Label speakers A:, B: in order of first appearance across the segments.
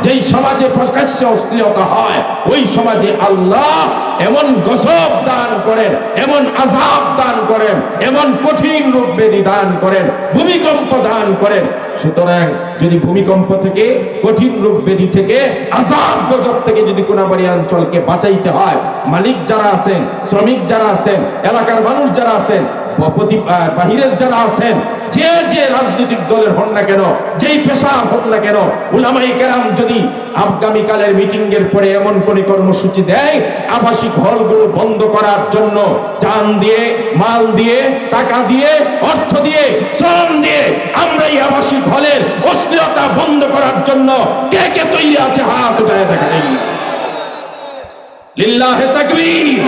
A: যেই সমাজে প্রকাশ্যে অশ্লীলতা হয় ওই সমাজে আল্লাহ এমন গজব দান করেন, এমন আযাব দান করেন, এমন কঠিন রূপ ব্যাধি দান করেন, ভূমিকম্প দান করেন। সুতরাং যদি ভূমিকম্প থেকে, কঠিন রূপ ব্যাধি থেকে, আযাব গজব থেকে যদি কোনাবাড়ী অঞ্চলকে বাঁচাইতে হয়, মালিক যারা আছেন, শ্রমিক যারা আছেন, এলাকার মানুষ যারা আছেন, বাহিরের যারা আছেন, যে যে রাজনৈতিক দলের হন না কেন, যেই পেশার হোক না কেন, উলামায়ে কেরাম যদি আগামীকালের মিটিং এর পরে এমন কোন কর্মসূচি দেয় আবাসিক হলগুলো বন্ধ করার জন্য, জান দিয়ে, মাল দিয়ে, টাকা দিয়ে, অর্থ দিয়ে, শ্রম দিয়ে আমরা এই আবাসিক হলের অশ্লীলতা বন্ধ করার জন্য কে কে তৈরি আছে হাত উঠায় দেখা নেই। লিল্লাহে তাকবীর,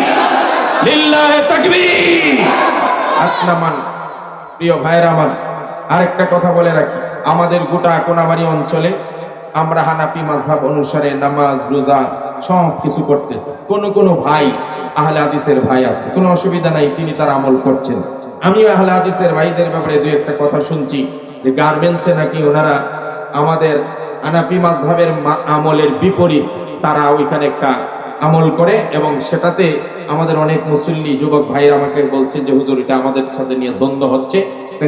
A: লিল্লাহে তাকবীর। আকরামান প্রিয় ভাইরা আমার, আরেকটা কথা বলে রাখি, আমাদের গোটা কোনাবাড়ী অঞ্চলে আমরা হানাফি মাযহাব অনুসারে নামাজ রোজা সব কিছু করতেছি। কোন ভাই আহলে হাদিসের ভাই আছে, কোনো অসুবিধা নাই, তিনি তার আমল করছেন। আমিও আহলে হাদিসের ভাইদের ব্যাপারে দুই একটা কথা শুনছি যে গার্মেন্টসে নাকি ওনারা আমাদের হানাফি মাযহাবের আমলের বিপরীত তারা ওইখানে একটা আমল করে, এবং সেটাতে আমাদের অনেক মুসল্লি যুবক ভাইরা আমাকে বলছে যে হুজুর এটা আমাদের সাথে নিয়ে দ্বন্দ্ব হচ্ছে,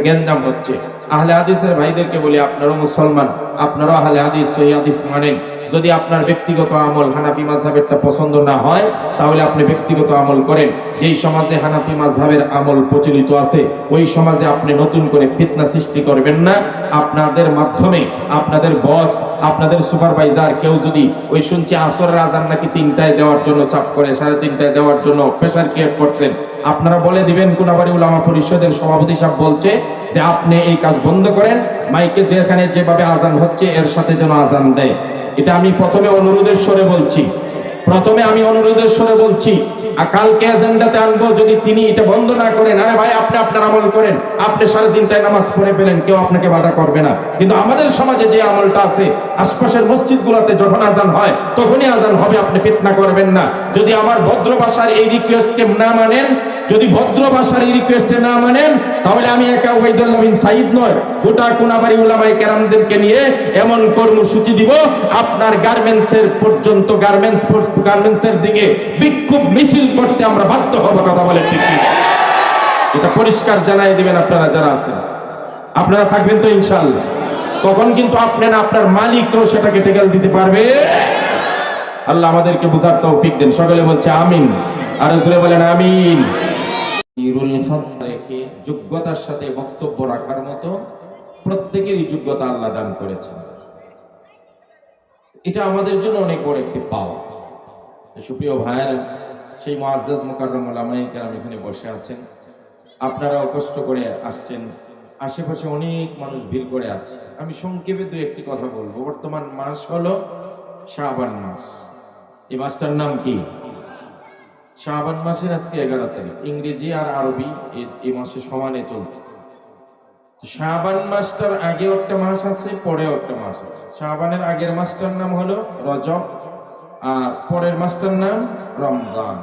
A: গ্যাঞ্জাম হচ্ছে। আহলে হাদিসের ভাইদেরকে বলি আপনারাও মুসলমান, আপনারাও আহলে হাদিস, সহিহ হাদিস মানেন। যদি আপনার ব্যক্তিগত আমল হানাফি মাযহাবেরটা পছন্দ না হয় তাহলে আপনি ব্যক্তিগত আমল করেন। যেই সমাজে হানাফি মাযহাবের আমল প্রচলিত আছে ওই সমাজে আপনি নতুন করে ফিতনা সৃষ্টি করবেন না। আপনাদের মাধ্যমে আপনাদের বস, আপনাদের সুপারভাইজার কেউ যদি ওই শুনছি আসরের আজান নাকি 3টায় দেওয়ার জন্য চাপ করে, 3:30টায় দেওয়ার জন্য প্রেসার ক্রিয়েট করছেন, আপনারা বলে দিবেন কোনাবাড়ী উলামা পরিষদের সভাপতি সাহেব বলছে যে আপনি এই কাজ বন্ধ করেন, মাইকে যেখানে যেভাবে আজান হচ্ছে এর সাথে যেন আজান দেয়। এটা আমি প্রথমে অনুরোধের স্বরে বলছি, আর কালকে এজেন্ডাতে আনবো যদি তিনি এটা বন্ধ না করেন, আরে ভাই আপনি আপনার আমল করেন, আপনি 3:30টায় নামাজ পড়ে ফেলেন, কেউ আপনাকে বাধা করবে না। কিন্তু আমাদের সমাজে যে আমলটা আছে, আশপাশের মসজিদগুলোতে যখন আজান হয় তখনই আজান হবে, আপনি ফিতনা করবেন না। যদি আমার ভদ্র ভাষার এই রিকোয়েস্টকে না মানেন, যদি ভদ্র ভাষার এই রিকোয়েস্টে না মানেন, তাহলে আমি একা ওবাইদুল্লাহ বিন সাঈদ নয়, গোটা কোনাবাড়ী উলামায়ে কেরামদেরকে নিয়ে এমন কর্মসূচি দিব আপনার গার্মেন্টসের পর্যন্ত, গার্মেন্টসের দিকে বিক্ষোভ মিছিল করতে আমরা বাধ্য হব। কথা বলে ঠিক কি? এটা পরিষ্কার জানাই দিবেন আপনারা যারা আছেন। আপনারা থাকবেন তো ইনশাআল্লাহ? তখন কিন্তু আপনি না, আপনার মালিকও সেটাকে টেকেল দিতে পারবে। আল্লাহ আমাদেরকে বুঝার তৌফিক দেন। সকলে বলছে আমিন, আর রাসূলে বলেন আমিন। যোগ্যতার সাথে বক্তব্য রাখার মতো প্রত্যেকেরই যোগ্যতা আল্লাহ দান করেছেন। এটা আমাদের জন্য অনেক বড় একটি পাওয়া। সুপ্রিয় ভাইয়েরা, সেই মুআজ্জাজ মুকাররম উলামায়ে কেরাম এখানে বসে আছেন, আপনারাও কষ্ট করে আসছেন, আশেপাশে অনেক মানুষ ভিড় করে আছে। আমি সংক্ষেপে দুই একটি কথা বলবো। বর্তমান মাস হলো শাবান মাস। এই মাসটার নাম কি? শাবান মাসের আজকে 11 তারিখ। ইংরেজি আর আরবি এই মাসে সমানে চলছে। শাবান মাসটার আগেও একটা মাস আছে, পরেও একটা মাস আছে। শাবানের আগের মাসটার নাম হলো রজব, আর পরের মাসটার নাম রমজান।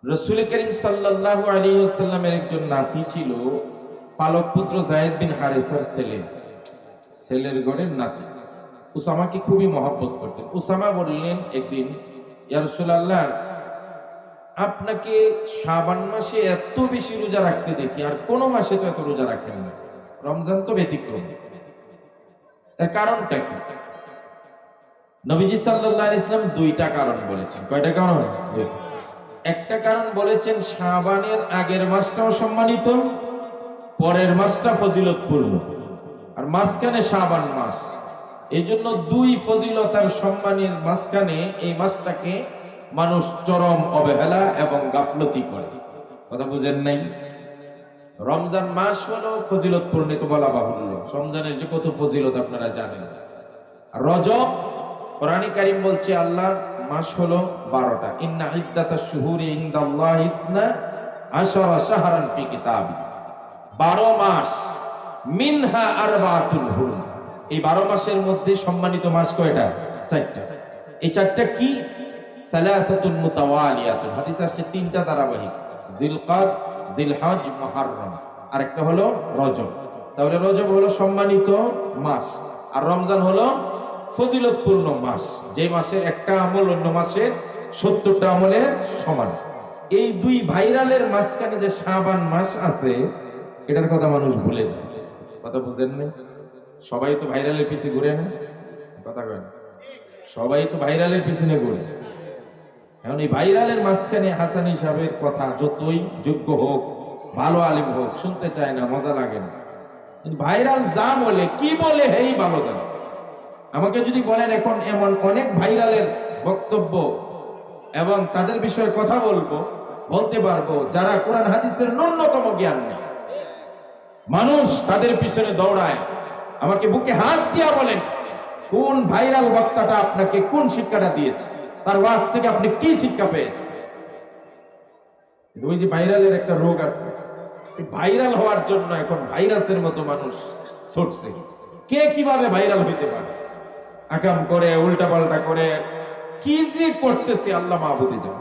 A: রাসূল করিম সাল্লাল্লাহু আলাইহি ওয়াসাল্লামের একজন নাতি ছিল, পালক পুত্র যায়েদ বিন হারেসার ছেলের ঘরের নাতি। উসামাকে খুবই মহব্বত করতেন। উসামা বললেন একদিন, ইয়া রাসূলুল্লাহ, আপনাকে শাবান মাসে এত বেশি রোজা রাখতে দেখি, আর কোন মাসে তো এত রোজা রাখেন না, রমজান তো ব্যতিক্রম। এর কারণটা কি? নবীজি সাল্লাল্লাহু আলাইহি ওয়াসাল্লাম দুইটা কারণ বলেছেন। কয়টা কারণ? একটা কারণ বলেছেন শাবানের আগের মাসটাও সম্মানিত, পরের মাসটা ফজিলতপূর্ণ, আর মাঝখানে শাবান মাস। এই জন্য দুই ফজিলতার সম্মানের মাঝখানে এই মাসটাকে মানুষ চরম অবহেলা এবং গাফলতি করে। কথা বুঝেন নাই? রমজান মাস হলো ফজিলতপূর্ণ, তো বলা বাহুল্য। রমজানের যে কত ফজিলত আপনারা জানেন। রজব, কোরআনে কারীম বলছে আল্লাহ মাস হলো 12টা। ইন্না ইদ্দাতাশ শুহুরি ইনদাল্লাহি 12 শাহরান ফি কিতাবি। 12 মাস, মিনহা আরবাতুল হুরুম। এই 12 মাসের মধ্যে সম্মানিত মাস কয়টা? 4টা। এই 4টা কি? সালাসাতুন মুতাওয়ালিয়াতুন। হাদিস আসছে 3টা ধারাবাহিক, জিলকাদ, জিলহজ, মুহররম, আর একটা হলো রজব। তাহলে রজব হলো সম্মানিত মাস, আর রমজান হলো ফজিলতপূর্ণ মাস, যে মাসের একটা আমল অন্য মাসের 70টা আমলের সমান। এই দুই ভাইরালের মাঝখানে যে শাবান মাস আছে, এটার কথা মানুষ ভুলে যায়। কথা বুঝেন না? সবাই তো ভাইরালের পিছে ঘুরে না, কথা কয়, সবাই তো ভাইরালের পিছনে ঘুরে। এখন এই ভাইরালের মাঝখানে হাসানী সাহেবের কথা যতই যোগ্য হোক, ভালো আলিম হোক, শুনতে চায় না, মজা লাগে না। ভাইরাল যা বলে, কি বলে হেই ভালো জানে। আমাকে যদি বলেন এখন এমন অনেক ভাইরালের বক্তব্য এবং তাদের বিষয়ে কথা বলতে পারবো যারা কোরআন হাদিসের ন্যূনতম জ্ঞান নেই, মানুষ তাদের পিছনে দৌড়ায়। আমাকে বুকে হাত দিয়া বলেন, কোন ভাইরাল বক্তাটা আপনাকে কোন শিক্ষাটা দিয়েছে, তার ওয়াজ থেকে আপনি কি শিক্ষা পেয়েছেন? ওই যে ভাইরালের একটা রোগ আছে, ভাইরাল হওয়ার জন্য এখন ভাইরাসের মতো মানুষ ছুটছে। কে কিভাবে ভাইরাল হইতে পারে, আকাম করে, উল্টা পাল্টা করে, কি যে করতেছে আল্লাহ মাহবুদে যান।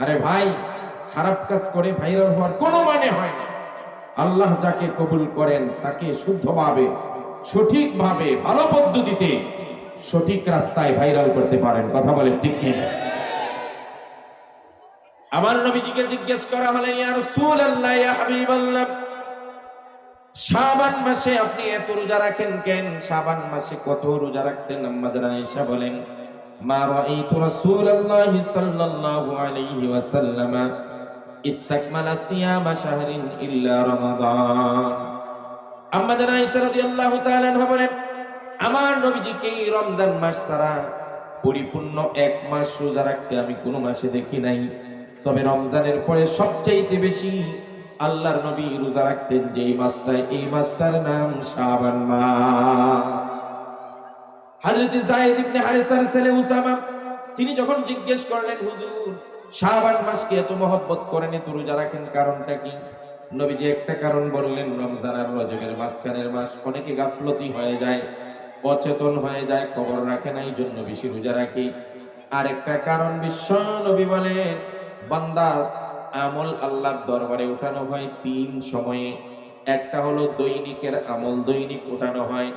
A: আরে ভাই, খারাপ কাজ করে ভাইরাল হওয়ার কোনো মানে হয় না। আল্লাহ যাকে কবুল করেন তাকে শুদ্ধভাবে, সঠিকভাবে, ভালো পদ্ধতিতে, সঠিক রাস্তায় ভাইরাল করতে পারেন। কথা বলেন ঠিক কি? আমার নবীজিকে জিজ্ঞেস করা হলো, ইয়া রাসূলুল্লাহ, ইয়া হাবিবাল্লাহ, শাবান মাসে আপনি এত রোজা রাখেন কেন? শাবান মাসে কত রোজা রাখতেন? আম্মা জান আয়েশা বলেন, মা রাআইতু রাসূলুল্লাহ সাল্লাল্লাহু আলাইহি ওয়াসাল্লাম ইস্তাকমালা সিয়ামা শাহরিন ইল্লা রমাদান। আম্মা জান আয়েশা রাদিয়াল্লাহু তাআলা আনহা বলেন, আমার নবীজিকে রমজান মাস ছাড়া পরিপূর্ণ এক মাস রোজা রাখতে আমি কোনো মাসে দেখি নাই। তবে রমজানের পরে সবচেয়ে বেশি আল্লাহর নবী রোজা রাখতেন যে মাসটা, এই মাসটার নাম শাবান মাস। হযরত যায়েদ ইবনে হারিসার ছেলে উসামা, তিনি যখন জিজ্ঞেস করলেন, হুজুর শাবান মাসকে এত মহব্বত করেন, এত রোজা রাখেন, কারণটা কি? নবীজি একটা কারণ বললেন, রমজান আর রজবের মাঝখানের মাস অনেকে গাফলতি হয়ে যায়, অচেতন হয়ে যায়, খবর রাখে না, এই জন্য বেশি রোজা রাখি। আর একটা কারণ বিশ্ব নবী বলেন, বান্দার আমল আল্লাহর দরবারে উঠানো হয় 3 সময়ে। একটা হলো দৈনিকের আমল, দৈনিক উঠানো হয়।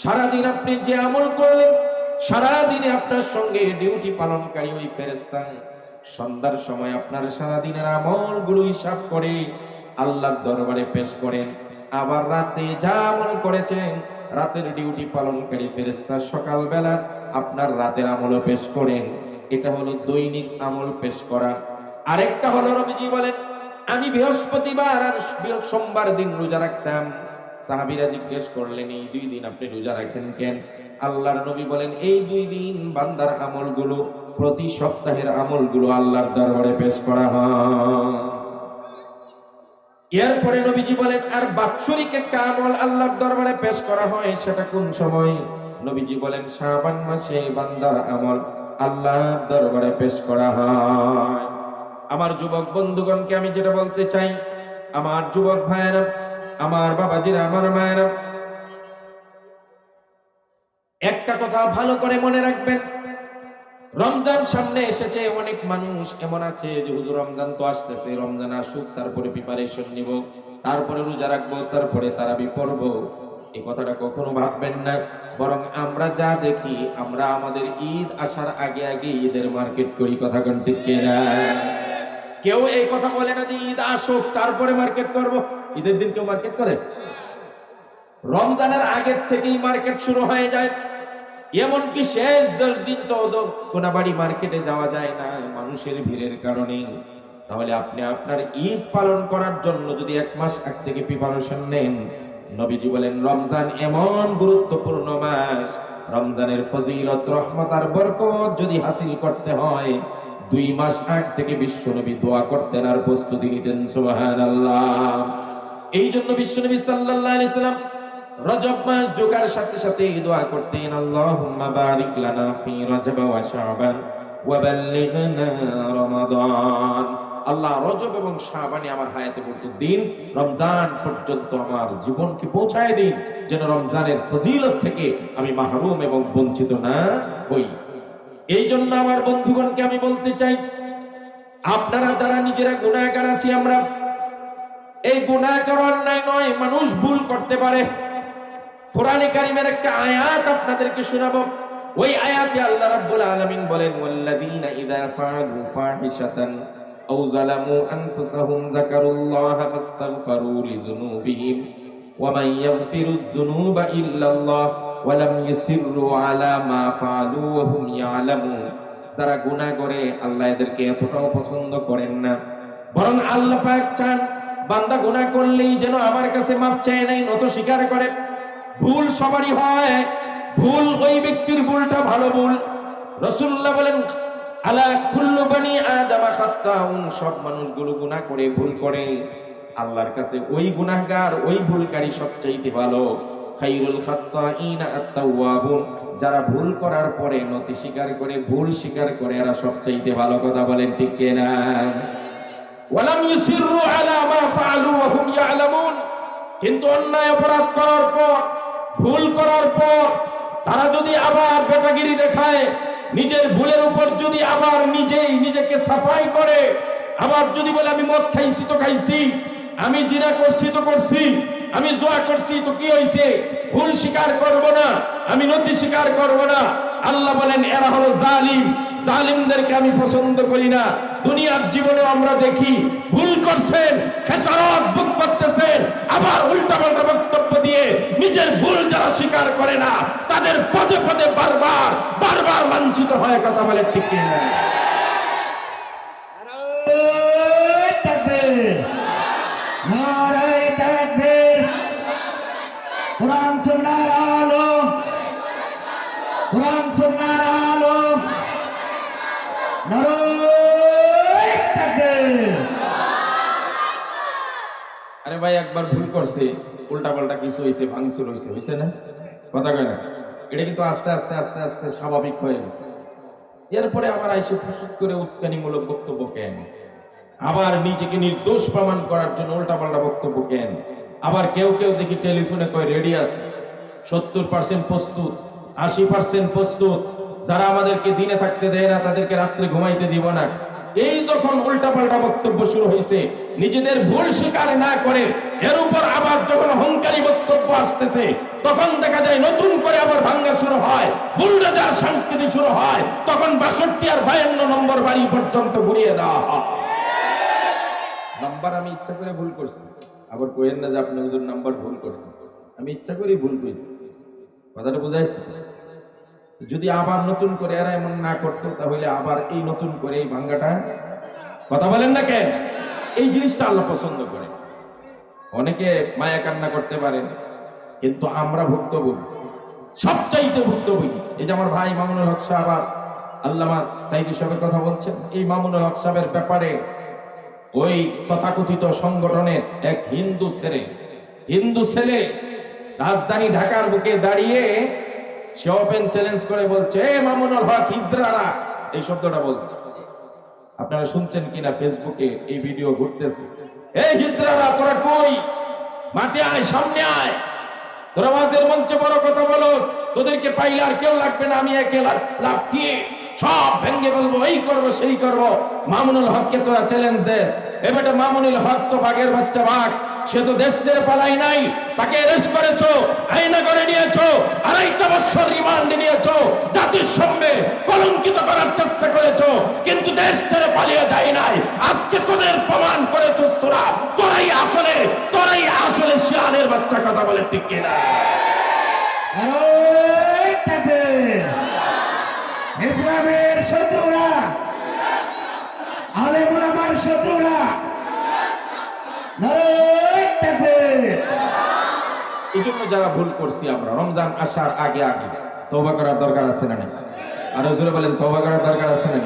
A: সারাদিন আপনি যে আমল করলেন, সারাদিনে আপনার সঙ্গে ডিউটি পালনকারী ওই ফেরেশতা সন্ধ্যার সময় আপনার সারাদিনের আমলগুলো হিসাব করে আল্লাহর দরবারে পেশ করেন। আবার রাতে যা আমল করেছেন, রাতের ডিউটি পালনকারী ফেরেশতা সকালবেলা আপনার রাতের আমলও পেশ করেন। এটা হলো দৈনিক আমল পেশ করা। আরেকটা হলো, নবীজি বলেন, আমি বৃহস্পতিবার আর সোমবার দিন রোজা রাখতাম। সাহাবীরা জিজ্ঞেস করলেন, এই 2 দিন আপনি রোজা রাখেন কেন? আল্লাহর নবী বলেন, এই 2 দিন বান্দার আমলগুলো, প্রতি সপ্তাহের আমলগুলো আল্লাহর দরবারে পেশ করা হয়। এরপরে নবীজি বলেন, আর বাৎসরিক একটা আমল আল্লাহর দরবারে পেশ করা হয়, সেটা কোন সময়? নবীজি বলেন, শাবান মাসে বান্দার আমল আল্লাহর দরবারে পেশ করা হয়। আমার যুবক বন্ধুগণকে আমি যেটা বলতে চাই, আমার যুবক ভাইয়েরা, আমার বাবাজিরা, আমার মায়েরা, একটা কথা ভালো করে মনে রাখবেন, রমজান সামনে এসেছে। অনেক মানুষ এমন আছে যে, হুজুর রমজান তো আসতেছে, রমজান আসুক, তারপরে প্রিপারেশন নিব, তারপরে রোজা রাখবো, তারপরে তারাবি পড়বো। এই কথাটা কখনো ভাববেন না। বরং আমরা যা দেখি, আমরা আমাদের ঈদ আসার আগে আগে ঈদের মার্কেট করি। কথা কোন ঠিক কিনা? কেউ এই কথা বলে না যে ঈদ আসুক তারপরে মার্কেট করব। ঈদের দিন কেউ মার্কেট করে? রমজানের আগের থেকেই মার্কেট শুরু হয়ে যায়। এমনকি শেষ 10 দিন তো কোনাবাড়ি মার্কেটে যাওয়া যায় না মানুষের ভিড়ের কারণে। তাহলে আপনি আপনার ঈদ পালন করার জন্য যদি 1 মাস আগ থেকে প্রিপারেশন নেন, নবীজি বলেন, রমজান এমন গুরুত্বপূর্ণ মাস, রমজানের ফজিলত, রহমত আর বরকত যদি হাসিল করতে হয়, 2 মাস আগ থেকে বিশ্বনবী দোয়া করতেন আর প্রস্তুতি নিতেন। সুবহানাল্লাহ। এই জন্য বিশ্বনবী সাল্লাল্লাহু আলাইহি সাল্লাম রজব মাস ঢোকার সাথে সাথে দোয়া করতেন, আল্লাহুম্মা বারিক লানা ফি রজব ওয়া শাবান ওয়া বাল্লিগনা রমাদান। আল্লাহ রজব এবং শাবানে আমার হায়াতে বরকত দিন, রমজান পর্যন্ত আমার জীবনকে পৌঁছায় দিন, যেন রমজানের ফজিলত থেকে আমি মাহরুম এবং বঞ্চিত না হই। এই জন্য আমার বন্ধুগণকে আমি বলতে চাই, আপনারা যারা নিজেরা গুনাহগার আছি, আমরা এই গুনাহ করা অন্যায় নয়, মানুষ ভুল করতে পারে। কোরআনে কারীমের একটা আয়াত আপনাদেরকে শোনাবো। ওই আয়াতে আল্লাহ রাব্বুল আলামিন বলেন ওয়াল্লাযীনা ইযা ফাআলু ফাহিশাতান আও যালামু আনফুসাহুম যাকারুল্লাহা ফাস্তাগফিরু লিযুনুবিহিম ওয়া মান ইয়াগফিরুয যুনুবা ইল্লাল্লাহ ওয়া লাম ইউসিররু আলা মা ফাআলু ওয়া হুম ইয়ালামুন। যারা গুনাহ করে আল্লাহ এদেরকে এতটাও পছন্দ করেন না, বরং আল্লাহ পাক চান বান্দা গুনাহ করলেই যেন আমার কাছে মাফ চায় নাই, নত স্বীকার করে। ভুল সবারই হয়, ভুল ওই ব্যক্তির ভুলটা ভালো ভুল। রাসূলুল্লাহ বলেন আলা কুল্লু বনি আদম খাত্তাউন, সব মানুষগুলো গুনাহ করে ভুল করে, আল্লাহর কাছে ওই গুনাহগার ওই ভুলকারী সবচাইতে ভালো। খায়রুল খাত্তাইনা আত-তাওয়াবুন, যারা ভুল করার পরে নতি স্বীকার করে ভুল স্বীকার করে এরা সবচাইতে ভালো। কথা বলেন ঠিক কিনা? ওয়ালাম ইউসিররু আলা মা ফাআলু ওয়া হুম ইয়ালামুন, কিন্তু অন্যায় অপরাধ করার পর ভুল করার পর তারা যদি আবার বেটাগিরি দেখায়, নিজের ভুলের উপর যদি আবার নিজেকে সাফাই করে, আবার যদি বলে আমি মদ খাইছি তো খাইছি, আমি জিনা করছি তো করছি, আমি জুয়া করছি তো কি হইছে, ভুল স্বীকার করব না, আমি নতি স্বীকার করব না, আল্লাহ বলেন এরা হলো জালিম। জালিমদেরকে আমি পছন্দ করি না। দুনিয়ার জীবনে আমরা দেখি ভুল করছেন, খেসারত ভোগ করতেছেন, আবার উল্টাপাল্টা বক্তব্য দিয়ে নিজের ভুল যারা স্বীকার করে না তাদের পদে পদে বারবার বারবার লাঞ্ছিত হয়। কথা বলে ঠিক কিনা?
B: নারায়ে তাকবীর, নারায়ে তাকবীর। কুরআন সুন্নাহর আলো, কুরআন সুন্নাহর আলো। নারায়ে তাকবীর।
A: আরে ভাই একবার ভুল করছে, উল্টাপাল্টা কিছু হইছে, ভাঙচুর হইছে, হইছে না? কথা কয় না? এটা কিন্তু আস্তে আস্তে আস্তে আস্তে স্বাভাবিক হয়ে গেছে। এরপরে আবার আইসে ফুসুক করে উস্কানিমূলক বক্তব্য কেন? আবার নিজেকে নির্দোষ প্রমাণ করার জন্য উল্টাপাল্টা বক্তব্য কেন? আবার কেউ কেউ দেখি টেলিফোনে কয় রেডি আছে, 70% প্রস্তুত, 80% প্রস্তুত, যারা আমাদেরকে দিনে থাকতে দেয় না তাদেরকে রাত্রে ঘুমাইতে দিব না। এই যখন উল্টাপাল্টা বক্তব্য শুরু হয়েছে, নিজেদের ভুল স্বীকার না করে এর উপর আবার যখন অহংকারী বক্তব্য আসতেছে, তখন দেখা যায় নতুন করে আবার ভাঙ্গা শুরু হয়, বুলডোজার সংস্কৃতি শুরু হয়, তখন 62 আর 52 নম্বর বাড়ি পর্যন্ত ঘুরিয়ে দেওয়া হয়। নাম্বার আমি ইচ্ছা করে ভুল করছি, আবার কইেন না যে আপনি ওদের নাম্বার ভুল করছেন, আমি ইচ্ছা করেই ভুল করেছি। কথাটা বুঝাইছি? যদি আবার নতুন করে এরা এমন না করতো তাহলে আবার এই নতুন করে এই ভাঙ্গাটা, কথা বলেন না কেন? এই জিনিসটা আল্লাহ পছন্দ করে। অনেকে মায়া কান্না করতে পারেন, কিন্তু আমরা ভুক্তভোগী, সবচাইতে ভুক্তভোগী। এই যে আমার ভাই মামুনুল হক সাহেব আর আল্লামা সাইদি সাহেবের কথা বলছেন, এই মামুনুল হক সাহেবের ব্যাপারে ওই তথাকথিত সংগঠনের এক হিন্দু ছেলে রাজধানী ঢাকার বুকে দাঁড়িয়ে সে ওপেন চ্যালেঞ্জ করে বলছে, এ মামুনুল হক হিজড়ারা, এই শব্দটা বলছে। আপনারা শুনছেন কিনা ফেসবুকে এই ভিডিও ঘুরতেছে। এই হিজড়ারা তোরা কই? মাঠে আয়, সামনে আয়, তোরা ওয়াজের মঞ্চে বড় কথা বলস, তোদেরকে পাইলে আর কেউ লাগবে না, আমি একেলা লাভ দিয়ে সব ভেঙ্গে বলবো, এই করবো সেই করবো। মামুনুল হককে তোরা চ্যালেঞ্জ দেস। এবারে মামুনুল হক তো বাঘের বাচ্চা বাঘ, সে তো দেশ ছেড়ে পালাই নাই, তাকে অ্যারেস্ট করেছো, আইনা করে নিয়েছো, 2.5 বছর রিমান্ডে নিয়েছো, জাতির সামনে কলঙ্কিত করার চেষ্টা করেছো, কিন্তু দেশ ছেড়ে পালিয়ে যায় নাই। আজকে তোদের প্রমাণ করেছো তোরাই আসলে শিয়ালের বাচ্চা। কথা বলে ঠিক কিনা?
B: নারায়ে তাকবীর। ইসলামের শত্রুরা, আলেম ওলামার শত্রুরা, নারায়ে তাকবীর।
A: এই জন্য যারা ভুল করছি আমরা রমজান আসার আগে তওবা করার দরকার আছে না? আর জোরে বলেন তওবা করার দরকার আছে না?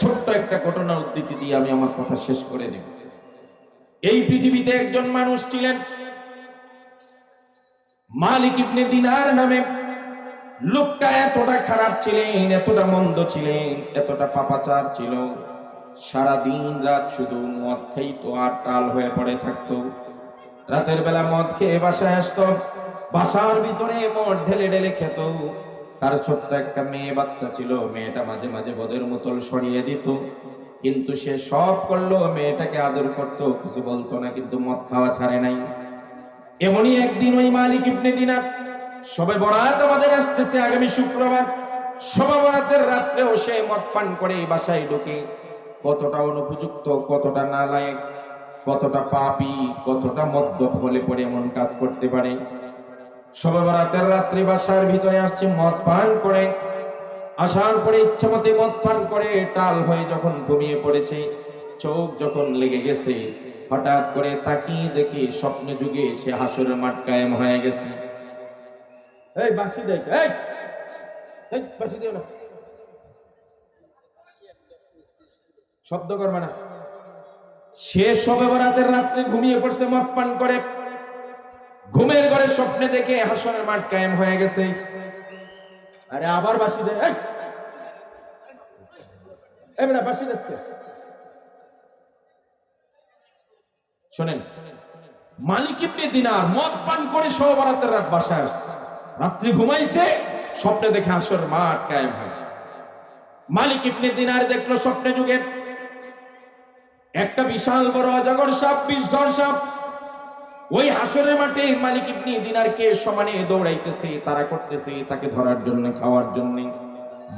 A: ছোট্ট একটা ঘটনার উদ্ধৃতি দিয়ে আমি আমার কথা শেষ করে দেব। এই পৃথিবীতে একজন মানুষ ছিলেন মালিক ইবনে দিনার নামে। লোকটা এতটা খারাপ ছিলেন, এতটা মন্দ ছিলেন, এতটা পাপাচার ছিল, সারা দিন রাত শুধু মদ খাইতো আর টাল হয়ে পড়ে থাকতো। রাতের বেলা মদ খেয়ে বাসায় আসতো, বাসার ভিতরে মদ ঢেলে ঢেলে খেত। তার ছোট্ট একটা মেয়ে বাচ্চা ছিল, মেয়েটা মাঝে মাঝে মদের বোতল সরিয়ে দিত, কিন্তু সে সব করলো, মেয়েটাকে আদর করত, কিছু বলতো না, কিন্তু মদ খাওয়া ছাড়ে নাই। এমনই একদিন ওই মালিক ইবনে দিনার, শবে বরাত আমাদের আসতেছে আগামী শুক্রবার, শবে বরাতের রাত্রেও সে মদ পান করে বাসায় ঢুকে। কতটা অনুপযুক্ত, কতটা নালায়েক, কতটা পাপী, কতটা মদ্যপ হলে পরে এমন কাজ করতে পারে। শবে বরাতের রাত্রে বাসার ভিতরে আসছে, মদ পান করে, আসার পরে ইচ্ছামতে মদ পান করে টাল হয়ে যখন ঘুমিয়ে পড়েছে, চোখ যখন লেগে গেছে, হঠাৎ করে তাকিয়ে দেখে স্বপ্নে যুগে সে হাসরের মাঠ কায়েম হয়ে গেছে। এই বাঁশি দেখ, এই বাঁশি দিও না, শব্দ করবে না। সে শবে বরাতের রাত্রে ঘুমিয়ে পড়ছে মদ পান করে, ঘুমের ঘরে স্বপ্নে দেখে হাসরের মাঠ কায়েম হয়ে গেছে। আরে আবার বাঁশি দে, এই বেটা বাঁশি দেখতে। শোনেন, মালিক ইবনে দিনার মদ পান করে শবে বরাতের রাত বাসায় আসছে, রাত্রি ঘুমাইছে, স্বপ্নে দেখে হাসরের মাঠ কায়েম হয়ে গেছে। মালিক ইবনে দিনার দেখলো স্বপ্নে যুগে একটা বিশাল বড় অজগর সাপ, বিষধর সাপ ওই হাসরের মাঠে মালিক ইবনে দিনারকে সমানে দৌড়াইতেছে, তারা করতেছে তাকে ধরার জন্য, খাওয়ার জন্য।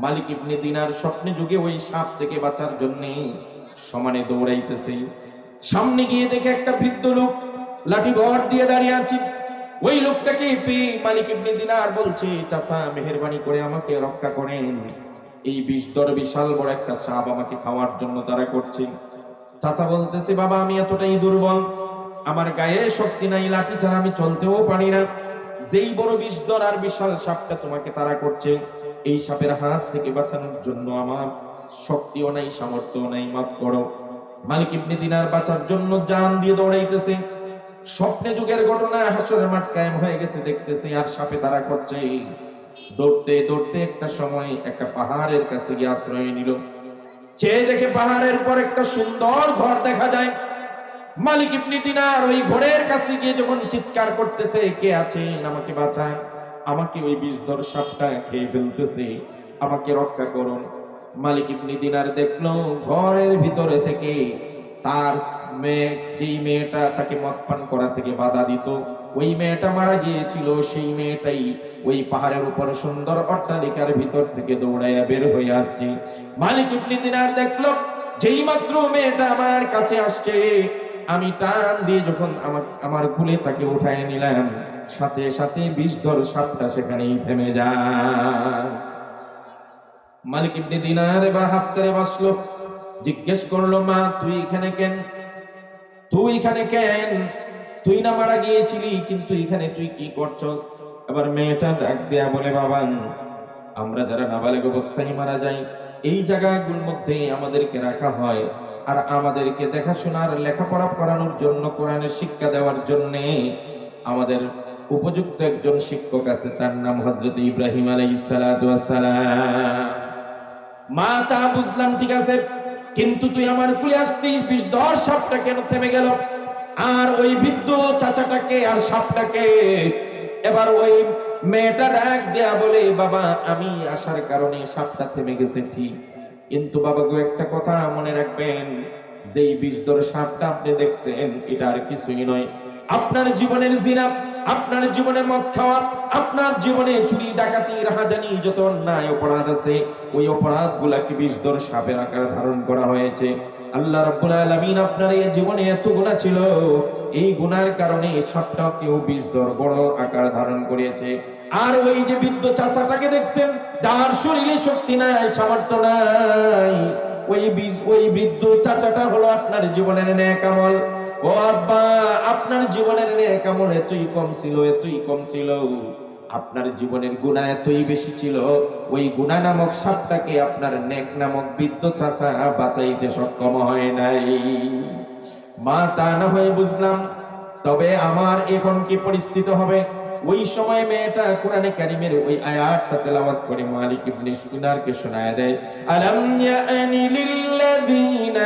A: মালিক ইবনে দিনার স্বপ্নে যুগে ওই সাপ থেকে বাঁচার জন্য সমানে দৌড়াইতেছে। সামনে গিয়ে দেখে একটা বৃদ্ধ লোক লাঠি ভর দিয়ে দাঁড়িয়ে আছে। ওই লোকটাকে পেয়ে মালিক ইবনে দিনার বলছে, চাচা মেহেরবানি করে আমাকে রক্ষা করেন, এই বিষধর বিশাল বড় একটা সাপ আমাকে খাওয়ার জন্য তারা করছে। চাচা বলতেছে, বাবা আমি এতটাই দুর্বল, আমার গায়ে শক্তি নাই, লাঠি ছাড়া আমি চলতেও পারি না। যেই বড় বিষধর আর বিশাল সাপটা তোমাকে তারা করছে, এই সাপের হাত থেকে বাঁচানোর জন্য আমার শক্তিও নাই, সামর্থ্যও নাই, মাফ করো। মালিক ইবনে দিনার বাঁচার জন্য জান দিয়ে দৌড়াইতেছে। স্বপ্নে যুগের ঘটনা, হাসরের মাঠ কায়েম হয়ে গেছে দেখতেছে, আর সাপে তারা করছে। দৌড়তে দৌড়তে একটা সময় একটা পাহাড়ের কাছে গিয়ে আশ্রয় নিল। চেয়ে দেখে পাহাড়ের পর একটা সুন্দর ঘর দেখা যায়। মালিক ইবনে দিনার ওই ঘরের কাছে গিয়ে যখন চিৎকার করতেছে, কে আছেন, আমাকে বাঁচান, আমাকে ওই বিষধর সাপটা খেয়ে ফেলতেছে, আমাকে রক্ষা করুন। মালিক ইবনে দিনার দেখলো ঘরের ভিতরে থেকে তার মেয়ে, যেই মেয়েটা তাকে মদ পান করা থেকে বাধা দিত, ওই মেয়েটা মারা গিয়েছিল, সেই মেয়েটাই ওই পাহাড়ের উপর সুন্দর অট্টালিকার ভিতর থেকে দৌড়াইয়া বের হয়ে আসছে। মালিক ইবনে দিনার দেখলো যেই মাত্র মেয়েটা আমার কাছে আসছে, আমি টান দিয়ে যখন আমার কোলে তাকে উঠায় নিলাম, সাথে সাথে বিষধর সাপটা সেখানেই থেমে যায়। মালিক ইবনে দিনার এবার হাফসারে বসলো, জিজ্ঞেস করলো, মা তুই এখানে কেন, তুই এখানে কেন, তুই না মারা গিয়েছিলি, কিন্তু এখানে তুই কি করছস? এবার মেয়েটা ডাক দেয়া বলে, বাবা আমরা যারা নাবালেগ অবস্থায় মারা যাই, এই জায়গাগুলোর মধ্যে আমাদেরকে রাখা হয়, আর আমাদেরকে দেখাশোনার লেখাপড়া করানোর জন্য, কোরআনের শিক্ষা দেওয়ার জন্য আমাদের উপযুক্ত একজন শিক্ষক আছে, তার নাম হযরত ইব্রাহিম আলাইহিস সালাতু ওয়াস সালাম। মা তা বুঝলাম, ঠিক আছে, কিন্তু তুই আমার কুলে আসতিস, বিষধর সাপটা কেন থেমে গেল? আর ওই বৃদ্ধ চাচাটাকে আর সাপটাকে? এবার ওই মেয়েটা ডাক দেয়া বলে, বাবা আমি আসার কারণে সাপটা থেমে গেছে ঠিক, কিন্তু বাবা গো একটা কথা মনে রাখবেন, যেই বিষধর সাপটা আপনি দেখছেন এটা আর কিছুই নয়, আপনার জীবনের জিনা, আপনার জীবনে মদ খাওয়া, আপনার জীবনে চুরি ডাকাতি রাহাজানি যত অন্যায় অপরাধ আছে, ওই অপরাধগুলাকে বিষধর সাপের আকার ধারণ করা হয়েছে। আল্লাহ রাব্বুল আলামিন আপনার এই জীবনে এত গুনাহ ছিল, এই গুনার কারণে সাপটাকেও বিষধর বড় আকার ধারণ করেছে। আর ওই যে বৃদ্ধ চাচাটাকে দেখছেন, যার শরীরে শক্তি নাই, সামর্থ্য নাই, ওই বৃদ্ধ চাচাটা হলো আপনার জীবনের নেক আমল। ও আব্বা, আপনার জীবনের নেক আমল এতই কম ছিল, এতই কম ছিল, আপনার জীবনের গুনাহ এতই বেশি ছিল, ওই গুনাহ নামক সাপটাকে আপনার নেক নামক বৃদ্ধ চাচা বাঁচাইতে সক্ষম হয় নাই। মা তা না হয় বুঝলাম, তবে আমার এখন কি পরিস্থিতি হবে? ওই সময় মেয়েটা কোরআনে কারীমের ওই আয়াতটা তেলাওয়াত করে মালিক ইবনে দিনারকে শোনায় দেয়, আলাম ইয়ানি লিল্লাযীনা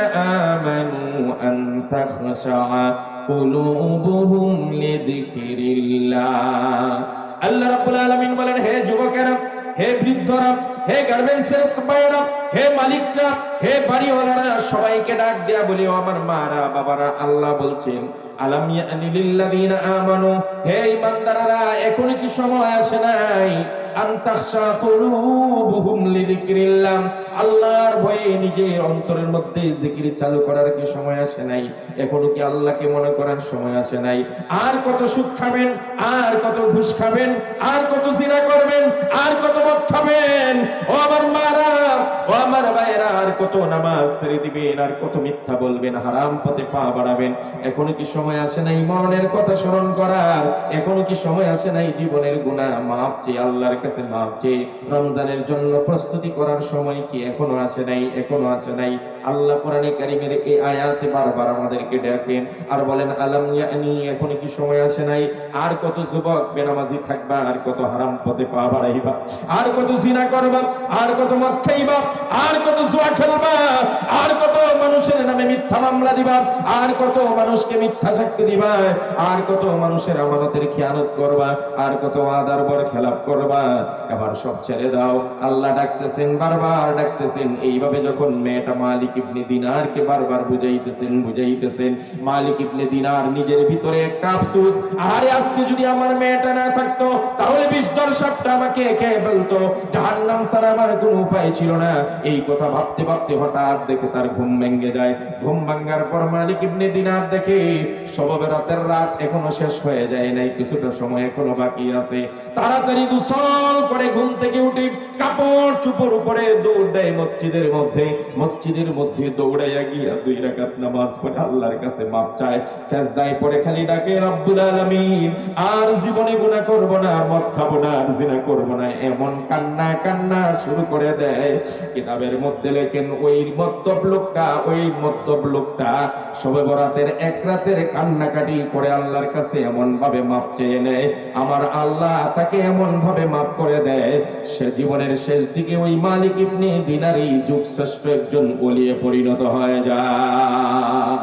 A: আমানু আন তাখশা কুলুবুহুম লিযিকরিল্লাহ। আল্লাহ রাব্বুল আলামিন বলেন, হে যুবকেরা, হে বৃদ্ধরা, হে গার্মেন্টসের ভাইয়েরা, হে মালিকরা, হে বাড়িওয়ালারা, সবাইকে ডাক দেয়া বলি, ও আমার মারা বাবারা, আল্লাহ বলছেন, আলাম ইয়ানি লিল্লাযীনা আমানু, হে ঈমানদাররা, এখন কি সময় আসে নাই, আন তাখশা কুলুবুহুম যিকরিল্লাহ, আল্লাহর ভয়ে নিজের অন্তরের মধ্যে জিকির চালু করার কি সময় আসে নাই? এখনো কি আল্লাহকে মনে করার সময় আসে নাই? আর কত সুদ খাবেন, আর কত ঘুষ খাবেন, আর কত জিনা করবেন, আর কত মদ খাবেন? ও আমার মারা, ও আমার ভাইরা, আর কত নামাজ ছেড়ে দিবেন, আর কত মিথ্যা বলবেন, হারাম পথে পা বাড়াবেন? এখনো কি সময় আসে নাই মরণের কথা স্মরণ করার? এখনো কি সময় আসে নাই জীবনের গুনাহ মাফ চেয়ে আল্লাহর কাছে মাফ চেয়ে রমজানের জন্য প্রস্তুতি করার সময় কি এখনো আসে নাই? এখনো আসে নাই? আল্লাহ কোরআনে কারীমের এই আয়াতে বারবার আমাদেরকে ডাকেন আর বলেন আলাম ইয়ানি, এখনো কি সময় আসে নাই? আর কত যুবক বেনামাজি থাকবা, আর কত হারাম পথে পা বাড়াইবা, আর কত জিনা করবা, আর কত মদ খাইবা, আর কত জুয়া খেলবা, আর কত মানুষের নামে মিথ্যা মামলা দিবা, আর কত মানুষকে মিথ্যা সাক্ষ্য দিবা, আর কত মানুষের আমানতের খেয়ানত করবা, আর কত ওয়াদার পর খেলাপ করবা। এবার সব ছেড়ে দাও। আল্লাহ ডাকতেছেন, বারবার ডাকতেছেন। এইভাবে যখন মেয়েটা মালিক ইবনে দিনারকে বারবার বুঝাইতেছেন, মালিক ইবনে দিনার নিজের ভিতরে একটা আফসোস, আরে আজকে যদি আমার মেয়েটা না থাকতো তাহলে ২০ সাপটা আমাকে খেয়ে ফেলতো, জাহান্নাম ছাড়া আমার কোনো উপায় ছিল না। এই কথা ভাবতে ভাবতে হঠাৎ দেখে তার ঘুম ভেঙে যায়। ঘুম ভাঙার পর মালিক ইবনে দিনার দেখে শবে বরাতের রাত এখনো শেষ হয়ে যায় নাই, কিছুটা সময় এখনো বাকি আছে। তাড়াতাড়ি গোসল করে ঘুম থেকে উঠে কাপড় চোপড় উপরে দৌড় দেয় মসজিদের মধ্যে দৌড়াইয়া গিয়া 2 রাকাত নামাজ পড়ে আল্লাহর কাছে মাফ চায়, সেজদায় পড়ে খালি ডাকে রব্বুল আলামিন, আর জীবনে গুনাহ করব না, মদ খাবো না, আর জিনা করব না। এমন কান্না শুরু করে দেয়। কিতাবের মধ্যে লেখেন ওই মদ্যপ লোকটা শবে বরাতের এক রাতের কান্নাকাটি করে আল্লাহর কাছে এমন ভাবে মাপ চেয়ে নেয়, আমার আল্লাহ তাকে এমন ভাবে মাফ করে দেয়, সে জীবনের শেষ দিকে ওই মালিক ইবনে দিনারই যুগ শ্রেষ্ঠ একজন ওলিয়ে পরিণত হয়ে যায়।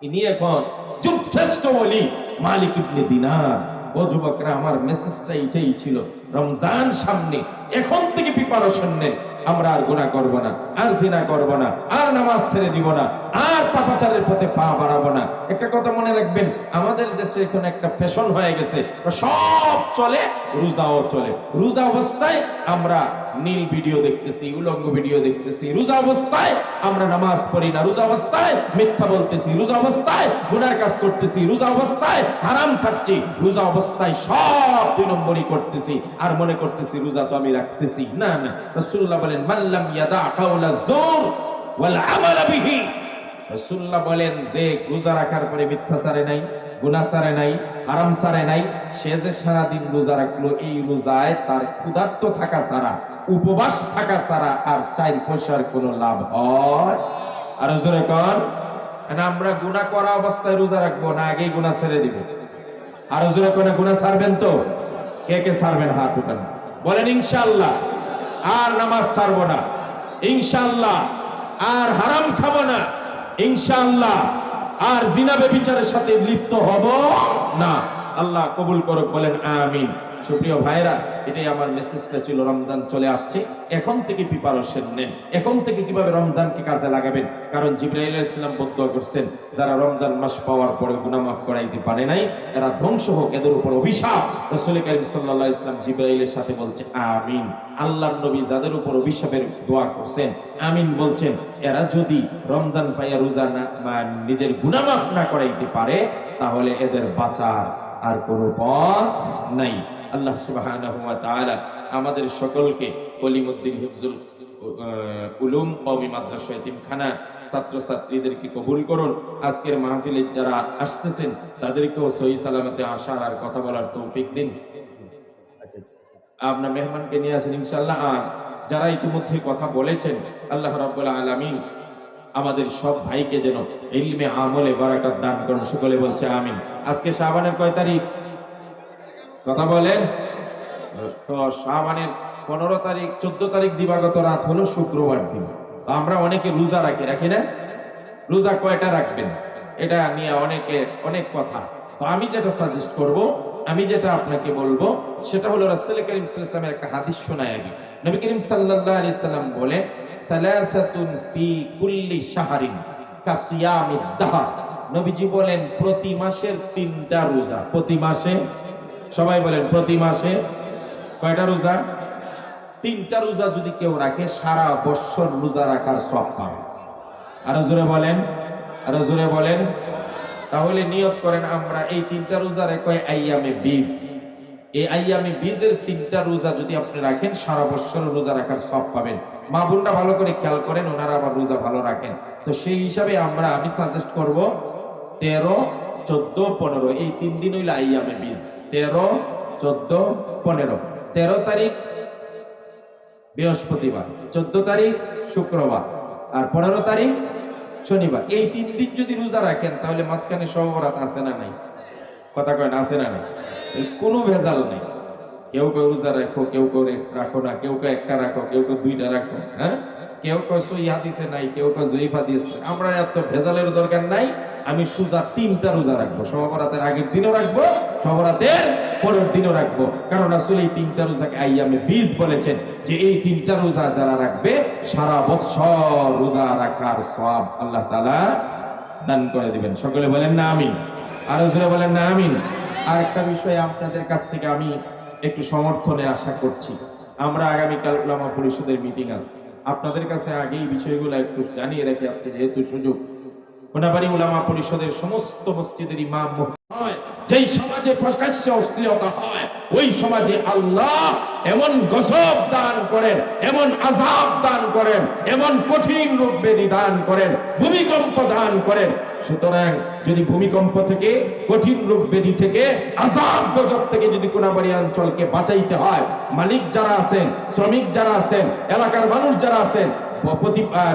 A: ইনি এখন যুগ শ্রেষ্ঠ ওলি মালিক ইবনে দিনার। ও যুবকরা, আমার মেসেজটা এটাই ছিল, রমজান সামনে, এখন থেকে প্রিপারেশন নেই। আমরা আর গুনাহ করব না, আর জিনা করব না, আর নামাজ ছেড়ে দিব না, আর পাপাচারের পথে পা বাড়াবো না। একটা কথা মনে রাখবেন, আমাদের দেশে এখন একটা ফ্যাশন হয়ে গেছে, সব চলে, রোজাও চলে। রোজা অবস্থায় আমরা নীল ভিডিও দেখতেছি, উলঙ্গ ভিডিও দেখতেছি, রোজা অবস্থায় আমরা নামাজ পড়ি না, রোজা অবস্থায় মিথ্যা বলতেছি, রোজা অবস্থায় গুনার কাজ করতেছি, রোজা অবস্থায় হারাম খাচ্ছি, রোজা অবস্থায় সব 2 নম্বরই করতেছি, আর মনে করতেছি রোজা তো আমি রাখতেছি। না, রাসূলুল্লাহ বলেন মাল্লাম ইয়াদা কাওলা যুর ওয়াল আমাল বিহি, রাসূলুল্লাহ বলেন যে রোজা রাখার পরে মিথ্যা ছাড়ে নাই, গুনাহ ছাড়ে নাই, হারাম ছাড়ে নাই, সে যে সারাদিন রোজা রাখলো, এই রোজায় তার ক্ষুধার্ত থাকা ছাড়া, উপবাস থাকা ছাড়া আর 4 পয়সার কোনো লাভ হয়? আর জোরে কর, আমরা গুনাহ করা অবস্থায় রোজা রাখবো না, আগেই গুনাহ ছেড়ে দিব? আর জোরে কোন গুনাহ ছাড়বেন তো? কে ছাড়বেন? হাত উঠান, বলেন ইনশাআল্লাহ। আর নামাজ ছাড়বো না ইনশাআল্লাহ, আর হারাম খাবো না ইনশাআল্লাহ, আর জিনা ব্যভিচারের সাথে লিপ্ত হব না। আল্লাহ কবুল করুক, বলেন আমিন। সুপ্রিয় ভাইরা, এটাই আমার মেসেজটা ছিল। রমজান চলে আসছে, এখন থেকে প্রিপারেশন নেন, এখন থেকে কিভাবে রমজানকে কাজে লাগাবেন। কারণ জিবরাইল আলাইহিস সালাম বদদুয়া করছেন, যারা রমজান মাস পাওয়ার পরে গুনাহ মাফ করাইতে পারে নাই, এরা ধ্বংস হোক, এদের উপর অভিশাপ। রাসূল কারীম সাল্লাল্লাহু আলাইহি ওয়াসাল্লাম জিবরাইলের সাথে বলছে আমিন। আল্লাহর নবী যাদের উপর অভিশাপের দোয়া করছেন, আমিন বলছেন, এরা যদি রমজান পাইয়া রোজা না বা নিজের গুনাহ মাফ না করাইতে পারে, তাহলে এদের বাঁচার আর কোনো পথ নাই। আল্লাহ সুবহানাহু ওয়া তাআলা আমাদের সকলকে কলিমুদ্দিন হিফজুল উলুম কওমি মাদ্রাসা এতিমখানা ছাত্রছাত্রীদেরকে কবুল করুন। আজকের মাহফিলে যারা আসতেছেন তাদেরকেও সহি সালামতে আসার আর কথা বলার তৌফিক দিন। আপনার মেহমানকে নিয়ে আসেন ইনশাআল্লাহ। আর যারা ইতিমধ্যে কথা বলেছেন, আল্লাহ রাব্বুল আলামিন আমাদের সব ভাইকে যেন ইলমে আমলে বারাকাত দান করুন। সকলে বলছে আমিন। আজকে শাবানের কয় তারিখ? কথা বলেন তো। শাবানের 15 তারিখ, 14 তারিখ দিবাগত রাত হলো শুক্রবার দিন। তো আমরা অনেকে রোজা রাখি না? রোজা কয়টা রাখবেন এটা নিয়ে অনেক কথা। তো আমি যেটা সাজেস্ট করব, আমি যেটা আপনাকে বলবো, সেটা হলো রাসূল কারীম সাল্লাল্লাহু আলাইহি ওয়াসাল্লামের একটা হাদিস শোনায় আগে। নবী করিম সাল্লাল্লাহু আলাইহি সাল্লাম বলে, সালাসাতুন ফি কুল্লি শাহরিন কাসিয়ামিদ দাহর। নবীজি বলেন প্রতি মাসের 3টা রোজা। প্রতি মাসে, সবাই বলেন প্রতি মাসে কয়টা রোজা? তিনটা রোজা যদি কেউ রাখে সারা বছর রোজা রাখার সওয়াব পাবে। আরো জোরে বলেন। তাহলে নিয়ত করেন আমরা এই তিনটা রোজা রেখে আইয়ামে বীজ, এই আইয়ামে বীজের তিনটা রোজা যদি আপনি রাখেন সারা বছর রোজা রাখার সওয়াব পাবেন। মা বোনরা ভালো করে খেয়াল করেন, ওনারা আবার রোজা ভালো রাখেন। তো সেই হিসাবে আমি সাজেস্ট করব 13, 14, 15 এই 3 দিন হইল আইয়ামে বীজ। 13, 14, 15। 13 তারিখ বৃহস্পতিবার, 14 তারিখ শুক্রবার, আর 15 তারিখ শনিবার। এই 3 দিন যদি রোজা রাখেন তাহলে মাঝখানে শবে আছে না নাই? কথা কয় না, আছে না নাই? কোনো ভেজাল নেই। কেউ কেউ রোজা রাখো, কেউ কেউ রাখো না, কেউ কেউ একটা রাখো, কেউ কেউ 2টা রাখো, হ্যাঁ, কেউ কেউ সই হাদিসে নাই, কেউ কেউ জয়ীফ হাদিসে। আমরা এত ভেজালের দরকার নাই। আমি সোজা 3টা রোজা রাখবো। শবে আগের দিনও রাখবো, শবে পরের দিনও রাখবো। কারণ রাসূল এই 3টা রোজাকে আইয়ামে বীজ বলেছেন, যে এই 3টা রোজা যারা রাখবে সারা বছর রোজা রাখার সওয়াব আল্লাহ তাআলা দান করে দিবেন। সকলে বলেন না আমিন। আরো জোরে বলেন না আমিন। আর একটা বিষয় আপনাদের কাছ থেকে আমি একটু সমর্থনের আশা করছি। আমরা আগামীকাল উলামা পরিষদের মিটিং আছে, আপনাদের কাছে আগে এই বিষয়গুলো একটু জানিয়ে রাখি। আজকে যেহেতু সুযোগ, কোনাবাড়ি উলামা পরিষদের সমস্ত মসজিদের ইমাম হয়, যেই সমাজে প্রকাশ্য অশ্লীলতা হয় ওই সমাজে আল্লাহ এমন গজব দান করেন, এমন আযাব দান করেন, এমন কঠিন রূপ ব্যাধি দান করেন, ভূমিকম্প দান করেন। সুতরাং যদি ভূমিকম্প থেকে, কঠিন রূপ ব্যাধি থেকে, আযাব গজব থেকে যদি কোনাবাড়ি অঞ্চলকে বাঁচাইতে হয়, মালিক যারা আছেন, শ্রমিক যারা আছেন, এলাকার মানুষ যারা আছেন,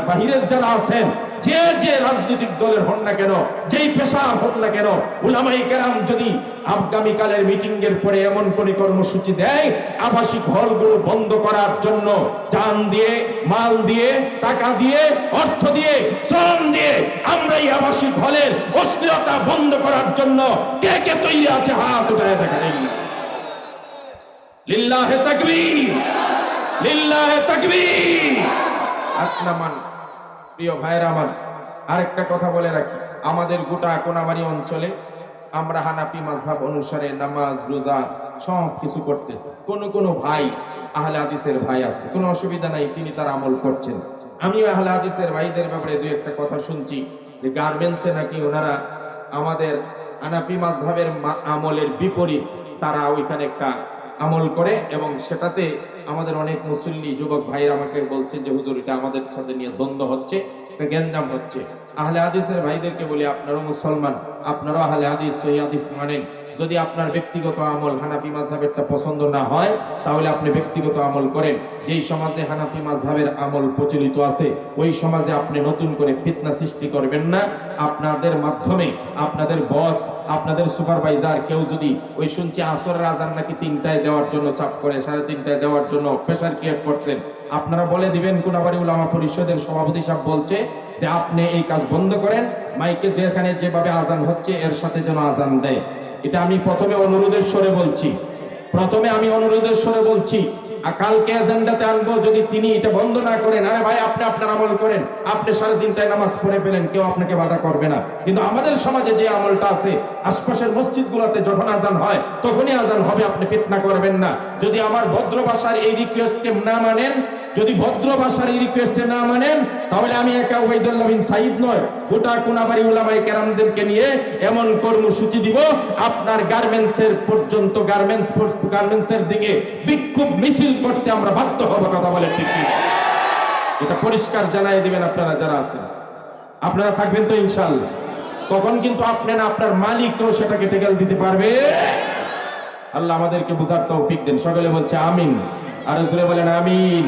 A: বাহিরের যারা আছেন, যে যে রাজনৈতিক দলের হন না কেন, যেই পেশার হন না কেন, উলামায়ে কেরাম যদি আগামীকালের মিটিং এর পরে এমন কোন কর্মসূচি দেয় আবাসিক হলগুলো বন্ধ করার জন্য, জান দিয়ে, মাল দিয়ে, টাকা দিয়ে, অর্থ দিয়ে, শ্রম দিয়ে আমরা এই আবাসিক হলের অশ্লীলতা বন্ধ করার জন্য কে কে তৈরি আছে হাত উঠায় দেখাই। লিল্লাহে তাকবীর, লিল্লাহে তাকবীর। আকলামান প্রিয় ভাইরা আমার, আরেকটা কথা বলে রাখি, আমাদের গোটা কোনাবাড়ি অঞ্চলে আমরা হানাফি মাযহাব অনুসারে নামাজ, রোজা সব কিছু করতেছি। কোন ভাই আহলে হাদিসের ভাই আছে, কোনো অসুবিধা নাই, তিনি তার আমল করছেন। আমিও আহলে হাদিসের ভাইদের ব্যাপারে দুই একটা কথা শুনছি যে গার্মেন্টসে নাকি ওনারা আমাদের হানাফি মাযহাবের আমলের বিপরীত তারা ওইখানে একটা আমল করে, এবং সেটাতে আমাদের অনেক মুসল্লি যুবক ভাইরা আমাকে বলছে যে হুজুর এটা আমাদের সাথে নিয়ে দ্বন্দ্ব হচ্ছে, গ্যাঞ্জাম হচ্ছে। আহলে হাদিসের ভাইদেরকে বলি, আপনারাও মুসলমান, আপনারাও আহলে হাদিস, সহিহ হাদিস মানেন। যদি আপনার ব্যক্তিগত আমল হানাফি মাযহাবেরটা পছন্দ না হয় তাহলে আপনি ব্যক্তিগত আমল করেন। যেই সমাজে হানাফি মাযহাবের আমল প্রচলিত আছে ওই সমাজে আপনি নতুন করে ফিতনা সৃষ্টি করবেন না। আপনাদের মাধ্যমে আপনাদের বস, আপনাদের সুপারভাইজার কেউ যদি ওই শুনছি আসরের আজান নাকি 3টায় দেওয়ার জন্য চাপ করে, 3:30টায় দেওয়ার জন্য প্রেসার ক্রিয়েট করছেন, আপনারা বলে দিবেন কোনাবাড়ি উলামা পরিষদের সভাপতি সাহেব বলছে যে আপনি এই কাজ বন্ধ করেন, মাইকে যেখানে যেভাবে আজান হচ্ছে এর সাথে যেন আজান দেয়। এটা আমি প্রথমে অনুরোধের স্বরে বলছি, কালকে এজেন্ডাতে আনবো, যদি তিনি এটা বন্ধ না করেন, আরে ভাই আপনি আপনার আমল করেন, আপনি 3:30টায় নামাজ পড়ে ফেলেন, কেউ আপনাকে বাধা করবে না। কিন্তু আমাদের সমাজে যে আমলটা আছে, আশপাশের মসজিদগুলোতে যখন আজান হয় তখনই আজান হবে, আপনি ফিতনা করবেন না। যদি আমার ভদ্র ভাষার এই রিকোয়েস্টকে না মানেন, তাহলে আমি একা ওবাইদুল্লাহ বিন সাইদ নয়, গোটা কোনাবাড়ি উলামায়ে কেরামদেরকে নিয়ে এমন কর্মসূচি দিব আপনার গার্মেন্টসের পর্যন্ত, গার্মেন্টসের দিকে বিক্ষোভ মিছিল করতে আমরা বাধ্য হব। কথা বলে ঠিক কি? এটা পরিষ্কার জানাই দিবেন আপনারা যারা আছেন। আপনারা থাকবেন তো ইনশাআল্লাহ? তখন কিন্তু আপনি না, আপনার মালিকও সেটাকে টেকেল দিতে পারবে। আল্লাহ আমাদেরকে বুঝার তৌফিক দেন। সকলে বলছে আমিন, আর জোরে বলেন আমিন।